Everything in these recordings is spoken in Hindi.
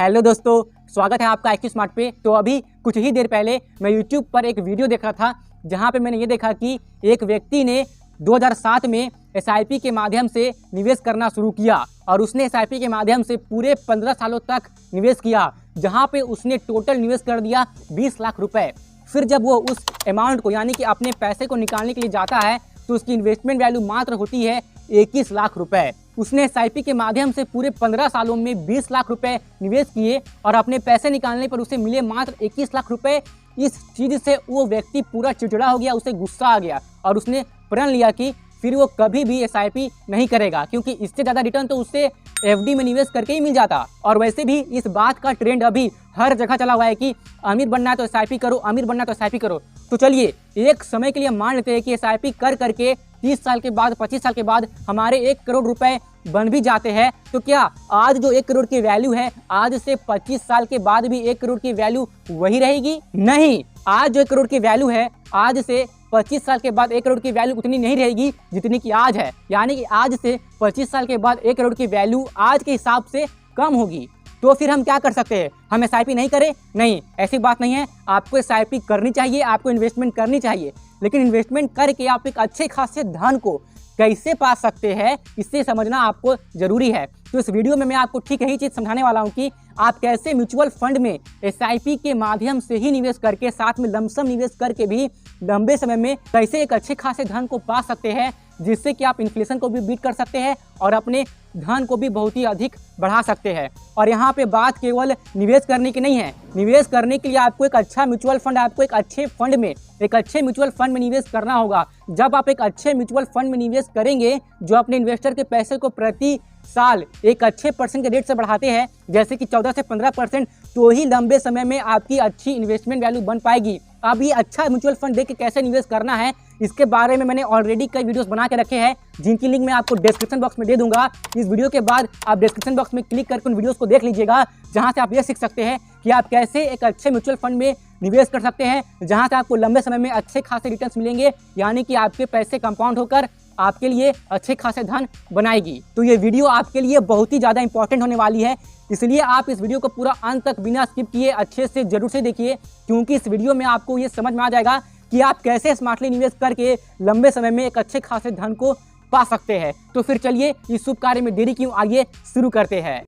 हेलो दोस्तों, स्वागत है आपका IQ स्मार्ट पे। तो अभी कुछ ही देर पहले मैं YouTube पर एक वीडियो देख रहा था जहां पे मैंने ये देखा कि एक व्यक्ति ने 2007 में SIP के माध्यम से निवेश करना शुरू किया और उसने SIP के माध्यम से पूरे 15 सालों तक निवेश किया, जहां पे उसने टोटल निवेश कर दिया 20 लाख रुपए। फिर जब वो उस अमाउंट को यानी कि अपने पैसे को निकालने के लिए जाता है तो उसकी इन्वेस्टमेंट वैल्यू मात्र होती है 21 लाख रुपए। उसने SIP के माध्यम से पूरे 15 सालों में 20 लाख रुपए निवेश किए और अपने पैसे निकालने पर उसे मिले मात्र 21 लाख रुपए। इस चीज़ से वो व्यक्ति पूरा चिड़चिड़ा हो गया, उसे गुस्सा आ गया और उसने प्रण लिया कि फिर वो कभी भी SIP नहीं करेगा, क्योंकि इससे ज़्यादा रिटर्न तो उससे FD में निवेश करके ही मिल जाता। और वैसे भी इस बात का ट्रेंड अभी हर जगह चला हुआ है कि अमीर बनना है तो SIP करो, अमीर बनना है तो SIP करो। तो चलिए एक समय के लिए मान लेते हैं कि SIP कर करके 30 साल के बाद 25 साल के बाद हमारे 1 करोड़ रुपए बन भी जाते हैं, तो क्या आज जो 1 करोड़ की वैल्यू है आज से 25 साल के बाद भी 1 करोड़ की वैल्यू वही रहेगी? नहीं, आज जो 1 करोड़ की वैल्यू है आज से 25 साल के बाद 1 करोड़ की वैल्यू उतनी नहीं रहेगी जितनी की आज है। यानी कि आज से 25 साल के बाद 1 करोड़ की वैल्यू आज के हिसाब से कम होगी। तो फिर हम क्या कर सकते हैं? हम SIP नहीं करें? नहीं, ऐसी बात नहीं है। आपको SIP करनी चाहिए, आपको इन्वेस्टमेंट करनी चाहिए, लेकिन इन्वेस्टमेंट करके आप एक अच्छे खासे धन को कैसे पा सकते हैं इससे समझना आपको जरूरी है। तो इस वीडियो में मैं आपको ठीक यही चीज़ समझाने वाला हूं कि आप कैसे म्यूचुअल फंड में SIP के माध्यम से ही निवेश करके साथ में लमसम निवेश करके भी लंबे समय में कैसे एक अच्छे खासे धन को पा सकते हैं, जिससे कि आप इन्फ्लेशन को भी बीट कर सकते हैं और अपने धन को भी बहुत ही अधिक बढ़ा सकते हैं। और यहाँ पे बात केवल निवेश करने की नहीं है। निवेश करने के लिए आपको एक अच्छा म्यूचुअल फंड, आपको एक अच्छे फंड में, एक अच्छे म्यूचुअल फंड में निवेश करना होगा। जब आप एक अच्छे म्यूचुअल फंड में निवेश करेंगे जो अपने इन्वेस्टर के पैसे को प्रति साल एक अच्छे % के रेट से बढ़ाते हैं, जैसे कि 14 से 15%, तो ही लंबे समय में आपकी अच्छी इन्वेस्टमेंट वैल्यू बन पाएगी। अब ये अच्छा म्यूचुअल फंड देख के कैसे निवेश करना है इसके बारे में मैंने ऑलरेडी कई वीडियोस बना के रखे हैं, जिनकी लिंक मैं आपको डिस्क्रिप्शन बॉक्स में दे दूंगा। इस वीडियो के बाद आप डिस्क्रिप्शन बॉक्स में क्लिक करके उन वीडियोस को देख लीजिएगा, जहां से आप ये सीख सकते हैं कि आप कैसे एक अच्छे म्यूचुअल फंड में निवेश कर सकते हैं, जहां से आपको लंबे समय में अच्छे खासे रिटर्न्स मिलेंगे, यानी कि आपके पैसे कंपाउंड होकर आपके लिए अच्छे खासे धन बनाएगी। तो ये वीडियो आपके लिए बहुत ही ज़्यादा इंपॉर्टेंट होने वाली है, इसलिए आप इस वीडियो को पूरा अंत तक बिना स्किप किए अच्छे से जरूर से देखिए, क्योंकि इस वीडियो में आपको ये समझ में आ जाएगा कि आप कैसे स्मार्टली निवेश करके लंबे समय में एक अच्छे खासे धन को पा सकते हैं। तो फिर चलिए इस शुभ कार्य में देरी क्यों, आइए शुरू करते हैं।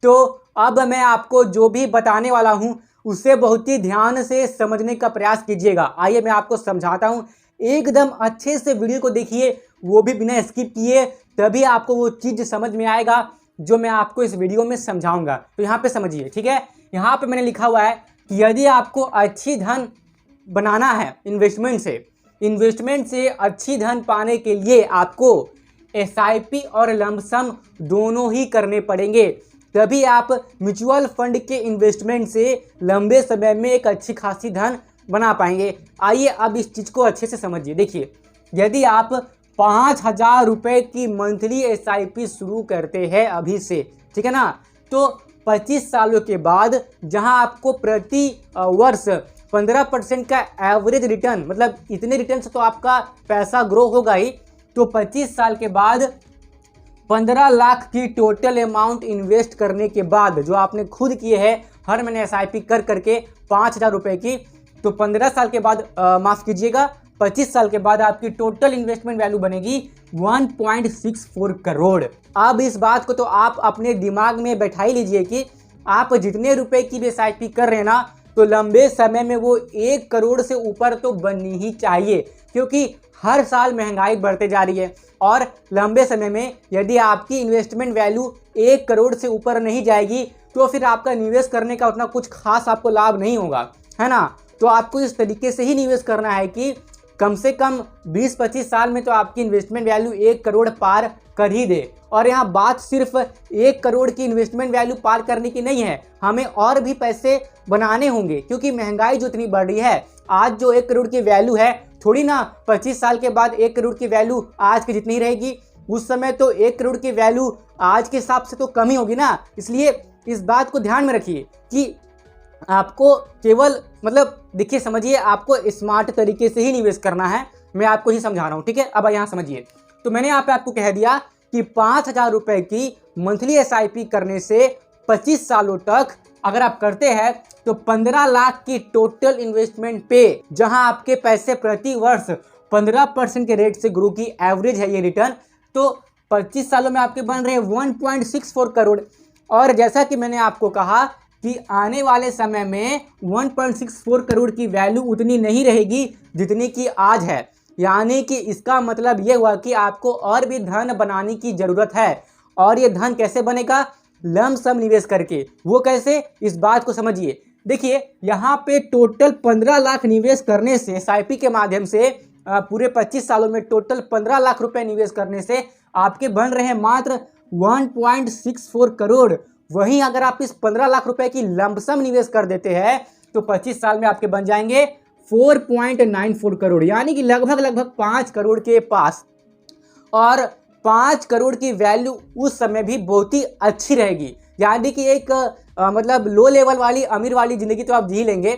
तो अब मैं आपको जो भी बताने वाला हूं उसे बहुत ही ध्यान से समझने का प्रयास कीजिएगा। आइए मैं आपको समझाता हूं, एकदम अच्छे से वीडियो को देखिए, वो भी बिना स्किप किए, तभी आपको वो चीज़ समझ में आएगा जो मैं आपको इस वीडियो में समझाऊंगा। तो यहाँ पे समझिए, ठीक है। यहाँ पे मैंने लिखा हुआ है कि यदि आपको अच्छी धन बनाना है इन्वेस्टमेंट से अच्छी धन पाने के लिए आपको SIP और लमसम दोनों ही करने पड़ेंगे, तभी आप म्यूचुअल फंड के इन्वेस्टमेंट से लंबे समय में एक अच्छी खासी धन बना पाएंगे। आइए अब इस चीज़ को अच्छे से समझिए। देखिए, यदि आप 5,000 रुपये की मंथली SIP शुरू करते हैं अभी से, ठीक है ना, तो 25 सालों के बाद जहां आपको प्रति वर्ष 15% का एवरेज रिटर्न, मतलब इतने रिटर्न से तो आपका पैसा ग्रो होगा ही, तो 25 साल के बाद 15 लाख की टोटल अमाउंट इन्वेस्ट करने के बाद जो आपने खुद किए हैं हर महीने SIP कर करके 5,000 रुपये की, तो 15 साल के बाद माफ़ कीजिएगा 25 साल के बाद आपकी टोटल इन्वेस्टमेंट वैल्यू बनेगी 1.64 करोड़। अब इस बात को तो आप अपने दिमाग में बैठा ही लीजिए कि आप जितने रुपए की भी SIP कर रहे हैं ना, तो लंबे समय में वो 1 करोड़ से ऊपर तो बननी ही चाहिए, क्योंकि हर साल महंगाई बढ़ते जा रही है और लंबे समय में यदि आपकी इन्वेस्टमेंट वैल्यू 1 करोड़ से ऊपर नहीं जाएगी तो फिर आपका निवेश करने का उतना कुछ खास आपको लाभ नहीं होगा, है ना। तो आपको इस तरीके से ही निवेश करना है कि कम से कम 20-25 साल में तो आपकी इन्वेस्टमेंट वैल्यू 1 करोड़ पार कर ही दे। और यहाँ बात सिर्फ 1 करोड़ की इन्वेस्टमेंट वैल्यू पार करने की नहीं है, हमें और भी पैसे बनाने होंगे, क्योंकि महंगाई जो इतनी बढ़ रही है, आज जो 1 करोड़ की वैल्यू है थोड़ी ना 25 साल के बाद 1 करोड़ की वैल्यू आज की जितनी रहेगी। उस समय तो 1 करोड़ की वैल्यू आज के हिसाब से तो कम ही होगी ना। इसलिए इस बात को ध्यान में रखिए कि आपको केवल मतलब देखिए समझिए, आपको स्मार्ट तरीके से ही निवेश करना है। मैं आपको ही समझा रहा हूँ, ठीक है। अब यहाँ समझिए, तो मैंने यहाँ पे आपको कह दिया कि 5,000 रुपये की मंथली SIP करने से 25 सालों तक अगर आप करते हैं तो 15 लाख की टोटल इन्वेस्टमेंट पे, जहां आपके पैसे प्रति वर्ष 15% के रेट से ग्रो की एवरेज है ये रिटर्न, तो 25 सालों में आपके बन रहे हैं 1.64 करोड़। और जैसा कि मैंने आपको कहा कि आने वाले समय में 1.64 करोड़ की वैल्यू उतनी नहीं रहेगी जितनी कि आज है। यानी कि इसका मतलब ये हुआ कि आपको और भी धन बनाने की ज़रूरत है। और ये धन कैसे बनेगा? लमसम निवेश करके। वो कैसे, इस बात को समझिए। देखिए यहाँ पे टोटल 15 लाख निवेश करने से SIP के माध्यम से पूरे 25 सालों में टोटल 15 लाख रुपए निवेश करने से आपके बन रहे हैं मात्र 1.64 करोड़। वहीं अगर आप इस 15 लाख रुपए की लमसम निवेश कर देते हैं तो 25 साल में आपके बन जाएंगे 4.94 करोड़, यानी कि लगभग 5 करोड़ के पास। और 5 करोड़ की वैल्यू उस समय भी बहुत ही अच्छी रहेगी। यानी कि एक मतलब लो लेवल वाली अमीर वाली ज़िंदगी तो आप जी लेंगे।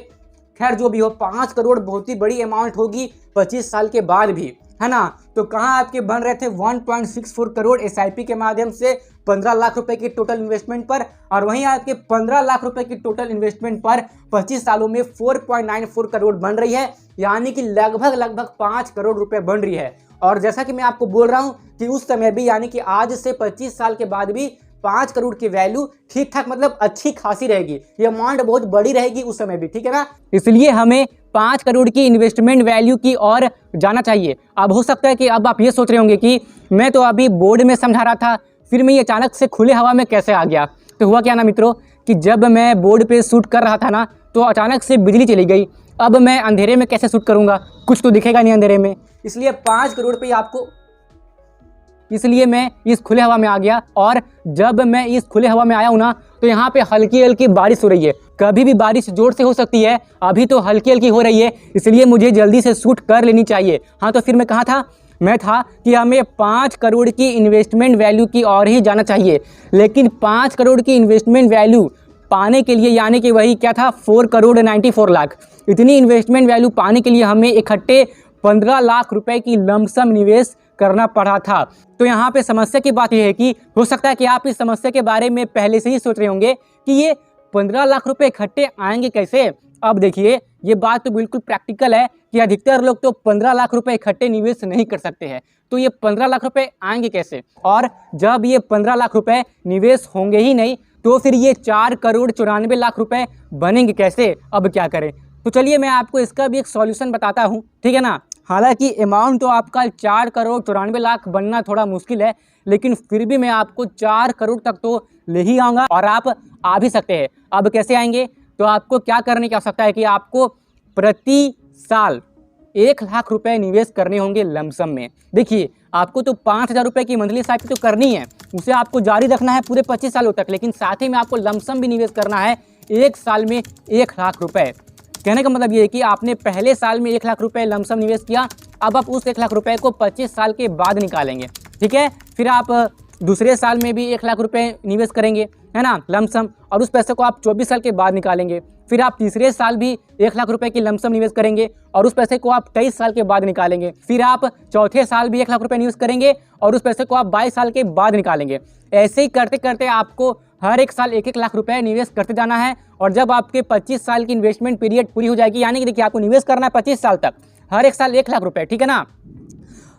खैर जो भी हो, 5 करोड़ बहुत ही बड़ी अमाउंट होगी 25 साल के बाद भी, है ना। तो कहाँ आपके बन रहे थे 1.64 करोड़ SIP के माध्यम से 15 लाख रुपए की टोटल इन्वेस्टमेंट पर, और वहीं आपके 15 लाख रुपए की टोटल इन्वेस्टमेंट पर 25 सालों में 4.94 करोड़ बन रही है। यानी कि लगभग 5 करोड़ रुपए बन रही है। और जैसा कि मैं आपको बोल रहा हूं कि उस समय भी, यानी कि आज से 25 साल के बाद भी 5 करोड़ की वैल्यू ठीक ठाक मतलब अच्छी खासी रहेगी। ये अमाउंट बहुत बड़ी रहेगी उस समय भी, ठीक है ना। इसलिए हमें 5 करोड़ की इन्वेस्टमेंट वैल्यू की और जाना चाहिए। अब हो सकता है कि अब आप ये सोच रहे होंगे कि मैं तो अभी बोर्ड में समझा रहा था, फिर मैं ये अचानक से खुले हवा में कैसे आ गया। तो हुआ क्या ना मित्रों कि जब मैं बोर्ड पे शूट कर रहा था ना, तो अचानक से बिजली चली गई। अब मैं अंधेरे में कैसे शूट करूँगा, कुछ तो दिखेगा नहीं अंधेरे में। इसलिए 5 करोड़ पे आपको, इसलिए मैं इस खुले हवा में आ गया। और जब मैं इस खुले हवा में आया हूँ ना, तो यहाँ पे हल्की हल्की बारिश हो रही है। कभी भी बारिश जोर से हो सकती है, अभी तो हल्की हल्की हो रही है, इसलिए मुझे जल्दी से शूट कर लेनी चाहिए। हाँ, तो फिर मैं कहाँ था? मैं था कि हमें 5 करोड़ की इन्वेस्टमेंट वैल्यू की और ही जाना चाहिए। लेकिन 5 करोड़ की इन्वेस्टमेंट वैल्यू पाने के लिए, यानी कि वही क्या था, 4 करोड़ 94 लाख, इतनी इन्वेस्टमेंट वैल्यू पाने के लिए हमें इकट्ठे 15 लाख रुपए की लमसम निवेश करना पड़ा था। तो यहाँ पे समस्या की बात यह है कि हो सकता है कि आप इस समस्या के बारे में पहले से ही सोच रहे होंगे कि ये 15 लाख रुपए इकट्ठे आएंगे कैसे। अब देखिए, ये बात तो बिल्कुल प्रैक्टिकल है कि अधिकतर लोग तो 15 लाख रुपए इकट्ठे निवेश नहीं कर सकते हैं। तो ये 15 लाख रुपए आएंगे कैसे? और जब ये 15 लाख रुपए निवेश होंगे ही नहीं, तो फिर ये 4 करोड़ 94 लाख रुपए बनेंगे कैसे? अब क्या करें? तो चलिए मैं आपको इसका भी एक सॉल्यूशन बताता हूँ, ठीक है ना। हालांकि अमाउंट तो आपका 4 करोड़ 94 लाख बनना थोड़ा मुश्किल है, लेकिन फिर भी मैं आपको 4 करोड़ तक तो ले ही आऊँगा, और आप आ भी सकते हैं। अब कैसे आएंगे? तो आपको क्या करने की आवश्यकता है कि आपको प्रति साल 1 लाख रुपए निवेश करने होंगे लमसम में। देखिए, आपको तो 5,000 रुपये की मंथली SIP तो करनी है, उसे आपको जारी रखना है पूरे 25 सालों तक, लेकिन साथ ही में आपको लमसम भी निवेश करना है 1 साल में 1 लाख रुपए। कहने का मतलब ये है कि आपने पहले साल में 1 लाख रुपए लमसम निवेश किया, अब आप उस 1 लाख रुपए को 25 साल के बाद निकालेंगे, ठीक है। फिर आप दूसरे साल में भी 1 लाख रुपए निवेश करेंगे, है ना, लमसम, और उस पैसे को आप 24 साल के बाद निकालेंगे। फिर आप तीसरे साल भी 1 लाख रुपए की लमसम निवेश करेंगे और उस पैसे को आप 23 साल के बाद निकालेंगे। फिर आप चौथे साल भी 1 लाख रुपए निवेश करेंगे और उस पैसे को आप 22 साल के बाद निकालेंगे। ऐसे ही करते करते आपको हर एक साल 1-1 लाख रुपए निवेश करते जाना है। और जब आपके 25 साल की इन्वेस्टमेंट पीरियड पूरी हो जाएगी, यानी कि देखिए आपको निवेश करना है 25 साल तक, हर एक साल 1 लाख रुपए, ठीक है ना।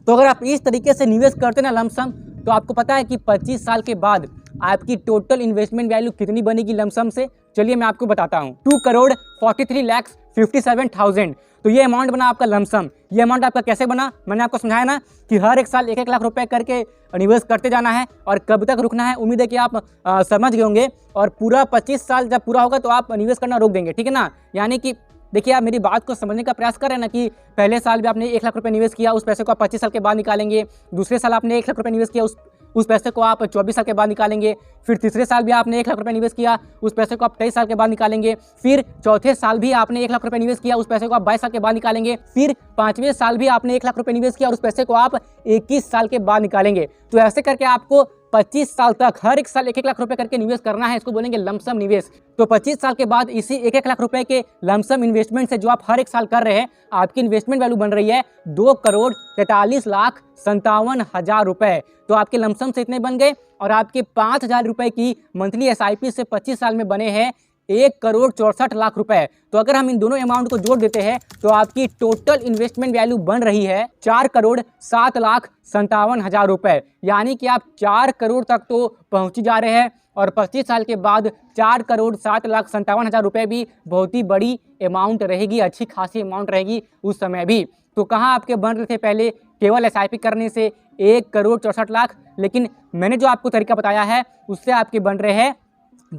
तो अगर आप इस तरीके से निवेश करते ना लमसम, तो आपको पता है कि 25 साल के बाद आपकी टोटल इन्वेस्टमेंट वैल्यू कितनी बनेगी लमसम से। चलिए मैं आपको बताता हूँ, 2 करोड़ 43,57,000। तो ये अमाउंट बना आपका लमसम। ये अमाउंट आपका कैसे बना? मैंने आपको समझाया ना कि हर एक साल 1-1 लाख रुपए करके निवेश करते जाना है और कब तक रुकना है। उम्मीद है कि आप समझ गए होंगे, और पूरा 25 साल जब पूरा होगा तो आप निवेश करना रोक देंगे, ठीक है ना। यानी कि देखिए, आप मेरी बात को समझने का प्रयास कर रहे हैं ना कि पहले साल भी आपने 1 लाख रुपए निवेश किया, उस पैसे को आप 25 साल के बाद निकालेंगे। दूसरे साल आपने 1 लाख रुपए निवेश किया, उस उस पैसे को आप 24 साल के बाद निकालेंगे। फिर तीसरे साल भी आपने 1 लाख रुपए निवेश किया, उस पैसे को आप 23 साल के बाद निकालेंगे। फिर चौथे साल भी आपने 1 लाख रुपए निवेश किया, उस पैसे को आप 22 साल के बाद निकालेंगे। फिर पांचवें साल भी आपने 1 लाख रुपए निवेश किया और उस पैसे को आप 21 साल के बाद निकालेंगे। तो ऐसे करके आपको 25 साल तक हर एक साल 1-1 लाख रुपए करके निवेश करना है। इसको बोलेंगे लमसम निवेश। तो 25 साल के बाद इसी 1-1 लाख रुपए के लमसम इन्वेस्टमेंट से जो आप हर एक साल कर रहे हैं, आपकी इन्वेस्टमेंट वैल्यू बन रही है 2,43,57,000 रुपए। तो आपके लमसम से इतने बन गए और आपके 5,000 रुपए की मंथली SIP से 25 साल में बने हैं 1,64,00,000 रुपए। तो अगर हम इन दोनों अमाउंट को जोड़ देते हैं तो आपकी टोटल इन्वेस्टमेंट वैल्यू बन रही है 4,07,57,000 रुपए। यानी कि आप 4 करोड़ तक तो पहुंच जा रहे हैं और 25 साल के बाद 4,07,57,000 रुपए भी बहुत ही बड़ी अमाउंट रहेगी, अच्छी खासी अमाउंट रहेगी उस समय भी। तो कहाँ आपके बन रहे थे पहले केवल SIP करने से 1,64,00,000, लेकिन मैंने जो आपको तरीका बताया है उससे आपके बन रहे हैं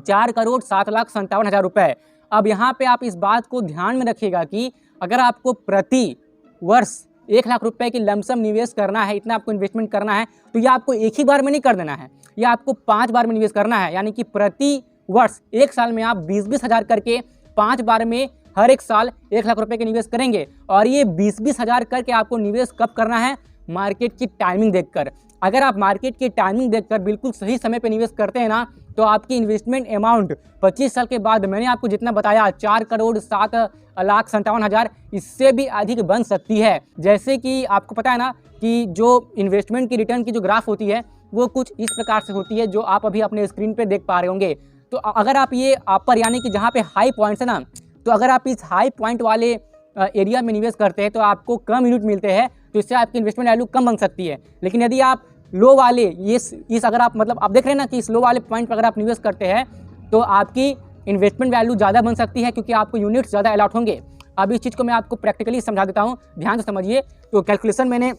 4,07,57,000 रुपए। अब यहाँ पे आप इस बात को ध्यान में रखिएगा कि अगर आपको प्रति वर्ष 1 लाख रुपए की लमसम निवेश करना है, इतना आपको इन्वेस्टमेंट करना है, तो ये आपको एक ही बार में नहीं कर देना है, ये आपको 5 बार में निवेश करना है। यानी कि प्रति वर्ष 1 साल में आप 20-20 हज़ार करके 5 बार में हर एक साल 1 लाख रुपए के निवेश करेंगे। और ये 20-20 हज़ार करके आपको निवेश कब करना है? मार्केट की टाइमिंग देखकर। अगर आप मार्केट की टाइमिंग देखकर बिल्कुल सही समय पे निवेश करते हैं ना, तो आपकी इन्वेस्टमेंट अमाउंट 25 साल के बाद मैंने आपको जितना बताया 4,07,57,000, इससे भी अधिक बन सकती है। जैसे कि आपको पता है ना कि जो इन्वेस्टमेंट की रिटर्न की जो ग्राफ होती है वो कुछ इस प्रकार से होती है जो आप अभी अपने स्क्रीन पे देख पा रहे होंगे। तो अगर आप ये अपर यानी कि जहाँ पे हाई पॉइंट्स है ना, तो अगर आप इस हाई पॉइंट वाले एरिया में निवेश करते हैं तो आपको कम यूनिट मिलते हैं, तो इससे आपकी इन्वेस्टमेंट वैल्यू कम बन सकती है। लेकिन यदि आप लो वाले इस अगर आप मतलब आप देख रहे हैं ना कि इस लो वाले पॉइंट पर अगर आप निवेश करते हैं तो आपकी इन्वेस्टमेंट वैल्यू ज़्यादा बन सकती है, क्योंकि आपको यूनिट्स ज़्यादा अलॉट होंगे। अब इस चीज़ को मैं आपको प्रैक्टिकली समझा देता हूँ, ध्यान से समझिए। तो कैलकुलेशन मैंने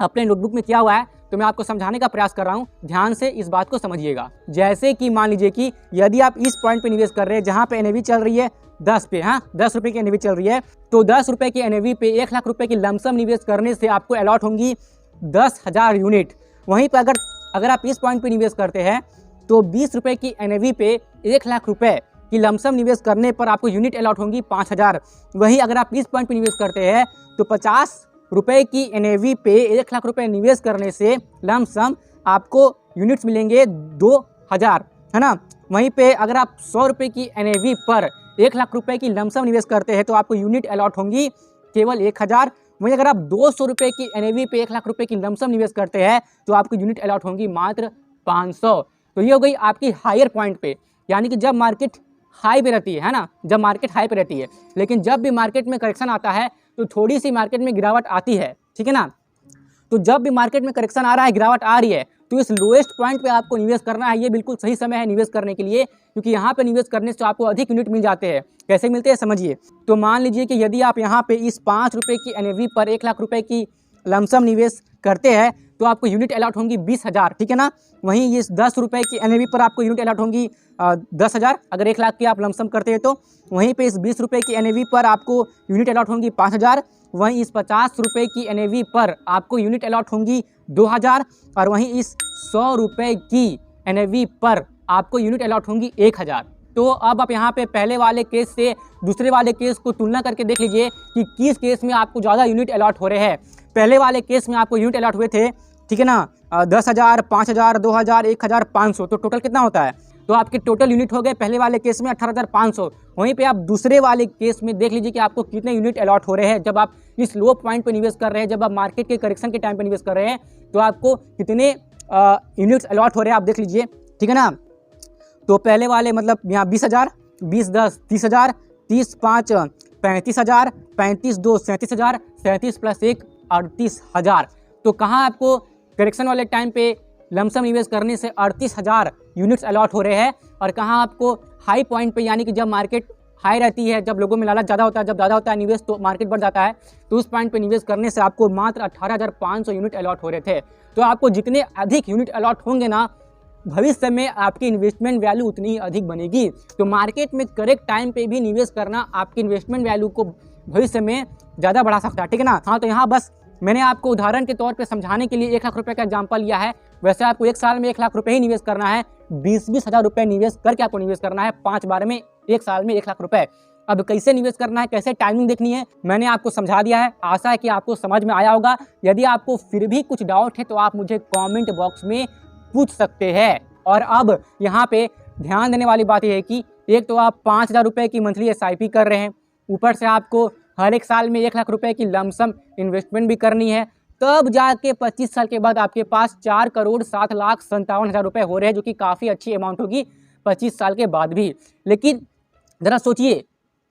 अपने नोटबुक में किया हुआ है, तो मैं आपको समझाने का प्रयास कर रहा हूँ, ध्यान से इस बात को समझिएगा। जैसे कि मान लीजिए कि यदि आप इस पॉइंट पे निवेश कर रहे हैं जहाँ पे NAV चल रही है 10 पे, हाँ 10 रुपये की NAV चल रही है, तो 10 रुपये की NAV पे 1 लाख रुपए की लमसम निवेश करने से आपको अलॉट होंगी 10,000 यूनिट। वहीं पर अगर आप इस पॉइंट पे निवेश करते हैं तो 20 रुपये की NAV पे 1 लाख रुपए की लमसम निवेश करने पर आपको यूनिट अलॉट होंगी 5,000। वहीं अगर आप इस पॉइंट पे निवेश करते हैं तो 50 रुपये की NAV पे 1 लाख रुपए निवेश करने से लमसम आपको यूनिट्स मिलेंगे 2,000, है ना। वहीं पे अगर आप 100 रुपये की NAV पर 1 लाख रुपए की लमसम निवेश करते हैं तो आपको यूनिट अलॉट होंगी केवल 1,000। वहीं अगर आप 200 रुपये की NAV पे 1 लाख रुपए की लमसम निवेश करते हैं तो आपको यूनिट अलॉट होंगी मात्र 500। तो ये हो गई आपकी हायर पॉइंट पे, यानी कि जब मार्केट हाई पे रहती है ना, जब मार्केट हाई पे रहती है। लेकिन जब भी मार्केट में करेक्शन आता है तो थोड़ी सी मार्केट में गिरावट आती है, ठीक है ना। तो जब भी मार्केट में करेक्शन आ रहा है, गिरावट आ रही है, तो इस लोएस्ट पॉइंट पे आपको निवेश करना है। ये बिल्कुल सही समय है निवेश करने के लिए, क्योंकि यहाँ पे निवेश करने से आपको अधिक यूनिट मिल जाते हैं। कैसे मिलते हैं समझिए। तो मान लीजिए कि यदि आप यहाँ पे इस 5 रुपये की NAV पर 1 लाख रुपए की लमसम निवेश करते हैं तो आपको यूनिट अलॉट होंगी 20,000, ठीक है ना। वहीं इस 10 रुपये की NAV पर आपको यूनिट अलॉट होंगी 10,000 अगर 1 लाख की आप लमसम करते हैं तो। वहीं पे इस 20 रुपये की NAV पर आपको यूनिट अलॉट होंगी 5,000। वहीं इस 50 रुपये की NAV पर आपको यूनिट अलॉट होंगी 2,000 और वहीं इस 100 रुपये की NAV पर आपको यूनिट अलॉट होंगी 1,000। तो अब आप यहाँ पे पहले वाले केस से दूसरे वाले केस को तुलना करके देख लीजिए कि किस केस में आपको ज़्यादा यूनिट अलॉट हो रहे हैं। पहले वाले केस में आपको यूनिट अलॉट हुए थे, ठीक है ना, 10,000, 5,000, 2,000, 1,500, तो टोटल कितना होता है? तो आपके टोटल यूनिट हो गए पहले वाले केस में 18,500। वहीं पे आप दूसरे वाले केस में देख लीजिए कि आपको कितने यूनिट अलॉट हो रहे हैं। जब आप इस लो पॉइंट पे निवेश कर रहे हैं, जब आप मार्केट के करेक्शन के टाइम पे निवेश कर रहे हैं, तो आपको कितने यूनिट्स अलॉट हो रहे हैं आप देख लीजिए, ठीक है ना। तो पहले वाले मतलब यहाँ 20,000, 20 10 30,000, 30 5 35,000, 35 2 37,000, 37 + 1 38,000। तो कहाँ आपको करेक्शन वाले टाइम पे लमसम निवेश करने से 38,000 यूनिट्स अलॉट हो रहे हैं, और कहाँ आपको हाई पॉइंट पे यानी कि जब मार्केट हाई रहती है, जब लोगों में लालच ज़्यादा होता है, जब ज़्यादा होता है निवेश तो मार्केट बढ़ जाता है, तो उस पॉइंट पे निवेश करने से आपको मात्र 18,500 यूनिट अलॉट हो रहे थे। तो आपको जितने अधिक यूनिट अलॉट होंगे ना, भविष्य में आपकी इन्वेस्टमेंट वैल्यू उतनी ही अधिक बनेगी। तो मार्केट में करेक्ट टाइम पे भी निवेश करना आपकी इन्वेस्टमेंट वैल्यू को भविष्य में ज़्यादा बढ़ा सकता है, ठीक है ना। हाँ, तो यहाँ बस मैंने आपको उदाहरण के तौर पे समझाने के लिए 1 लाख रुपए का एग्जांपल लिया है। वैसे आपको 1 साल में 1 लाख रुपए ही निवेश करना है, 20-20 हज़ार रुपये निवेश करके आपको निवेश करना है 5 बार में 1 साल में 1 लाख रुपए। अब कैसे निवेश करना है, कैसे टाइमिंग देखनी है, मैंने आपको समझा दिया है। आशा है कि आपको समझ में आया होगा। यदि आपको फिर भी कुछ डाउट है तो आप मुझे कमेंट बॉक्स में पूछ सकते हैं। और अब यहाँ पे ध्यान देने वाली बात यह है कि एक तो आप 5,000 रुपये की मंथली SIP कर रहे हैं, ऊपर से आपको हर एक साल में 1 लाख रुपए की लमसम इन्वेस्टमेंट भी करनी है, तब जाके 25 साल के बाद आपके पास 4,07,57,000 रुपये हो रहे हैं, जो कि काफ़ी अच्छी अमाउंट होगी 25 साल के बाद भी। लेकिन ज़रा सोचिए,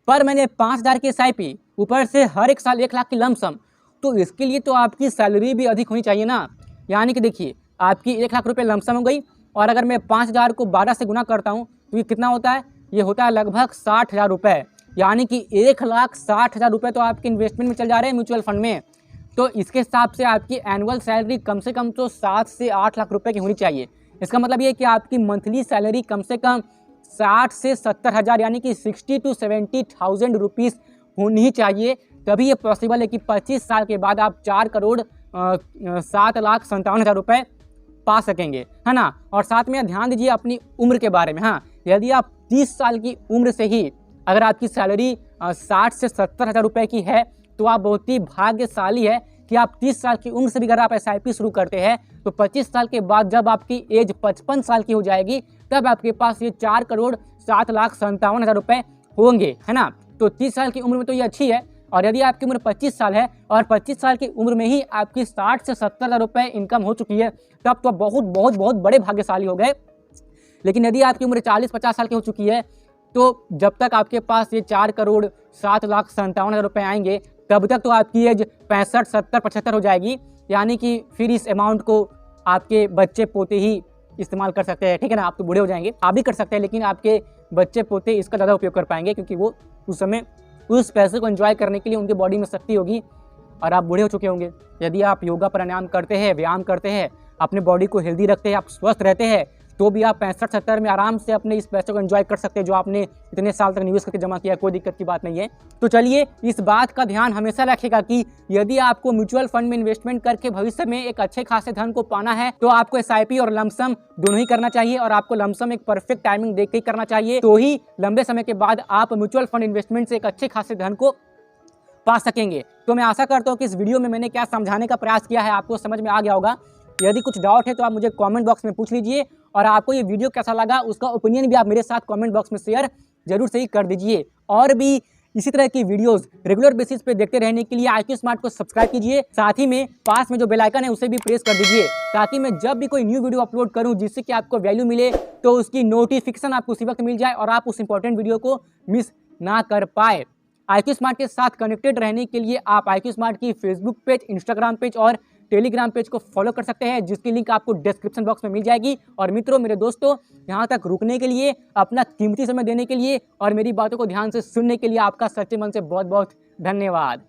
पर मैंने 5,000 की SIP, ऊपर से हर एक साल 1 लाख की लमसम, तो इसके लिए तो आपकी सैलरी भी अधिक होनी चाहिए ना। यानी कि देखिए, आपकी 1 लाख रुपये लमसम हो गई, और अगर मैं 5,000 को 12 से गुना करता हूँ तो ये कितना होता है, ये होता है लगभग 60,000 रुपये। यानी कि 1,60,000 रुपये तो आपके इन्वेस्टमेंट में चल जा रहे हैं म्यूचुअल फंड में। तो इसके हिसाब से आपकी एनुअल सैलरी कम से कम तो 7 से 8 लाख रुपए की होनी चाहिए। इसका मतलब ये है कि आपकी मंथली सैलरी कम से कम 60 से 70 हज़ार यानी कि 60 to 70,000 रुपीज़ होनी ही चाहिए। तभी ये पॉसिबल है कि 25 साल के बाद आप 4,07,57,000 रुपये पा सकेंगे, है ना। और साथ में ध्यान दीजिए अपनी उम्र के बारे में। हाँ, यदि आप 30 साल की उम्र से ही अगर आपकी सैलरी 60 से 70 हज़ार रुपये की है तो आप बहुत ही भाग्यशाली है कि आप 30 साल की उम्र से भी अगर आप SIP शुरू करते हैं तो 25 साल के बाद जब आपकी एज 55 साल की हो जाएगी तब आपके पास ये 4,07,57,000 रुपये होंगे, है ना। तो 30 साल की उम्र में तो ये अच्छी है। और यदि आपकी उम्र 25 साल है और 25 साल की उम्र में ही आपकी 60 से 70 हज़ार रुपये इनकम हो चुकी है, तब तो बहुत बहुत बहुत बड़े भाग्यशाली हो गए। लेकिन यदि आपकी उम्र 40-50 साल की हो चुकी है तो जब तक आपके पास ये 4,07,57,000 रुपये आएंगे तब तक तो आपकी एज 65, 70, 75 हो जाएगी। यानी कि फिर इस अमाउंट को आपके बच्चे पोते ही इस्तेमाल कर सकते हैं, ठीक है ना। आप तो बूढ़े हो जाएंगे, आप भी कर सकते हैं, लेकिन आपके बच्चे पोते इसका ज़्यादा उपयोग कर पाएंगे क्योंकि वो उस समय उस पैसे को एंजॉय करने के लिए उनके बॉडी में शक्ति होगी और आप बूढ़े हो चुके होंगे। यदि आप योगा प्राणायाम करते हैं, व्यायाम करते हैं, अपने बॉडी को हेल्दी रखते हैं, आप स्वस्थ रहते हैं, तो भी आप 65-70 में आराम से अपने इस पैसे को एंजॉय कर सकते हैं जो आपने इतने साल तक निवेश करके जमा किया। कोई दिक्कत की बात नहीं है। तो चलिए, इस बात का ध्यान हमेशा रखिएगा कि यदि आपको म्यूचुअल फंड में इन्वेस्टमेंट करके भविष्य में एक अच्छे खासे धन को पाना है तो आपको SIP और लमसम दोनों ही करना चाहिए। और आपको लमसम एक परफेक्ट टाइमिंग देख के करना चाहिए, तो ही लंबे समय के बाद आप म्यूचुअल फंड इन्वेस्टमेंट से एक अच्छे खासे धन को पा सकेंगे। तो मैं आशा करता हूँ कि इस वीडियो में मैंने क्या समझाने का प्रयास किया है आपको समझ में आ गया होगा। यदि कुछ डाउट है तो आप मुझे कमेंट बॉक्स में पूछ लीजिए, और आपको ये वीडियो कैसा लगा उसका ओपिनियन भी आप मेरे साथ कमेंट बॉक्स में शेयर जरूर से ही कर दीजिए। और भी इसी तरह की वीडियोस रेगुलर बेसिस पे देखते रहने के लिए IQ स्मार्ट को सब्सक्राइब कीजिए। साथ ही में पास में जो बेल आइकन है उसे भी प्रेस कर दीजिए, ताकि मैं जब भी कोई न्यू वीडियो अपलोड करूं जिससे कि आपको वैल्यू मिले तो उसकी नोटिफिकेशन आपको उसी वक्त मिल जाए और आप उस इंपॉर्टेंट वीडियो को मिस ना कर पाए। IQ स्मार्ट के साथ कनेक्टेड रहने के लिए आप IQ स्मार्ट की फेसबुक पेज, इंस्टाग्राम पेज और टेलीग्राम पेज को फॉलो कर सकते हैं, जिसकी लिंक आपको डिस्क्रिप्शन बॉक्स में मिल जाएगी। और मित्रों, मेरे दोस्तों, यहाँ तक रुकने के लिए, अपना कीमती समय देने के लिए और मेरी बातों को ध्यान से सुनने के लिए आपका सच्चे मन से बहुत बहुत धन्यवाद।